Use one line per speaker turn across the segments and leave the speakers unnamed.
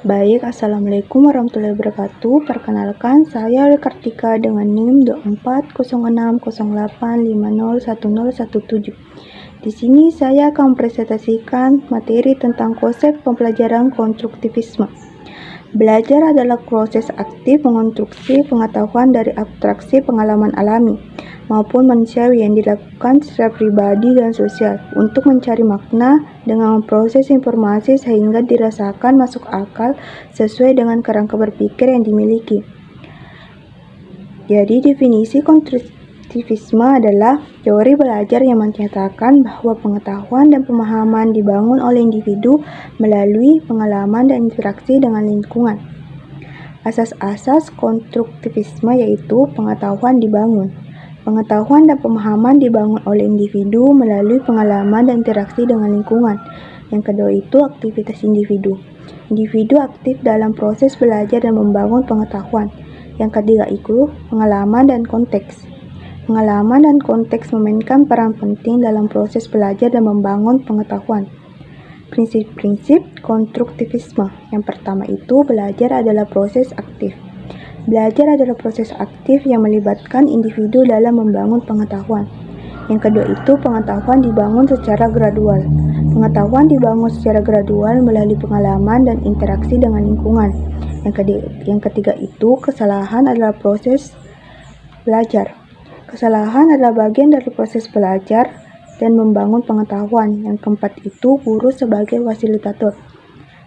Baik, Assalamualaikum warahmatullahi wabarakatuh. Perkenalkan, saya Kartika dengan NIM 240608501017. Di sini saya akan mempresentasikan materi tentang konsep pembelajaran konstruktivisme. Belajar adalah proses aktif mengonstruksi pengetahuan dari abstraksi pengalaman alami maupun manusiawi yang dilakukan secara pribadi dan sosial untuk mencari makna dengan memproses informasi sehingga dirasakan masuk akal sesuai dengan kerangka berpikir yang dimiliki. Jadi definisi konstruktivisme adalah teori belajar yang menyatakan bahwa pengetahuan dan pemahaman dibangun oleh individu melalui pengalaman dan interaksi dengan lingkungan. Asas-asas konstruktivisme yaitu pengetahuan dibangun. Pengetahuan dan pemahaman dibangun oleh individu melalui pengalaman dan interaksi dengan lingkungan. Yang kedua itu aktivitas individu. Individu aktif dalam proses belajar dan membangun pengetahuan. Yang ketiga itu pengalaman dan konteks. Pengalaman dan konteks memainkan peran penting dalam proses belajar dan membangun pengetahuan. Prinsip-prinsip konstruktivisme. Yang pertama itu belajar adalah proses aktif. Belajar adalah proses aktif yang melibatkan individu dalam membangun pengetahuan. Yang kedua itu pengetahuan dibangun secara gradual. Pengetahuan dibangun secara gradual melalui pengalaman dan interaksi dengan lingkungan. Yang ketiga itu kesalahan adalah proses belajar. Kesalahan adalah bagian dari proses belajar dan membangun pengetahuan. Yang keempat itu guru sebagai fasilitator.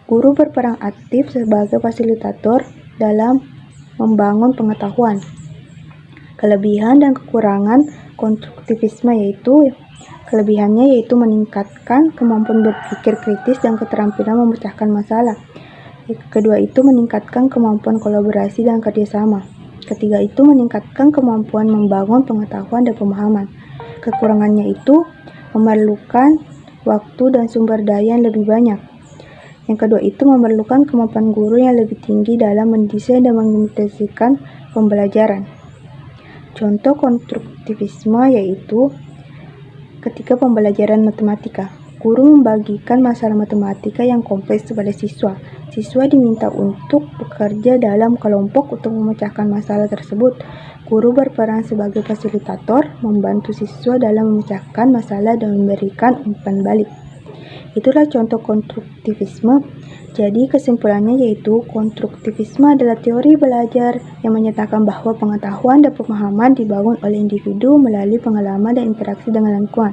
Guru berperan aktif sebagai fasilitator dalam membangun pengetahuan. Kelebihan dan kekurangan konstruktivisme yaitu kelebihannya yaitu meningkatkan kemampuan berpikir kritis dan keterampilan memecahkan masalah. Kedua itu meningkatkan kemampuan kolaborasi dan kerjasama. Ketiga itu meningkatkan kemampuan membangun pengetahuan dan pemahaman. Kekurangannya itu memerlukan waktu dan sumber daya yang lebih banyak. Yang kedua itu memerlukan kemampuan guru yang lebih tinggi dalam mendesain dan mengimplementasikan pembelajaran. Contoh konstruktivisme yaitu ketika pembelajaran matematika. Guru membagikan masalah matematika yang kompleks kepada siswa. Siswa diminta untuk bekerja dalam kelompok untuk memecahkan masalah tersebut. Guru berperan sebagai fasilitator, membantu siswa dalam memecahkan masalah dan memberikan umpan balik. Itulah contoh konstruktivisme. Jadi kesimpulannya yaitu konstruktivisme adalah teori belajar yang menyatakan bahwa pengetahuan dan pemahaman dibangun oleh individu melalui pengalaman dan interaksi dengan lingkungan.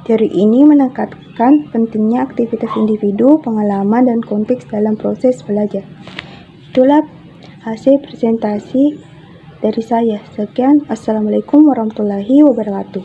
Teori ini menekankan pentingnya aktivitas individu, pengalaman, dan konteks dalam proses belajar. Itulah hasil presentasi dari saya. Sekian, Assalamualaikum warahmatullahi wabarakatuh.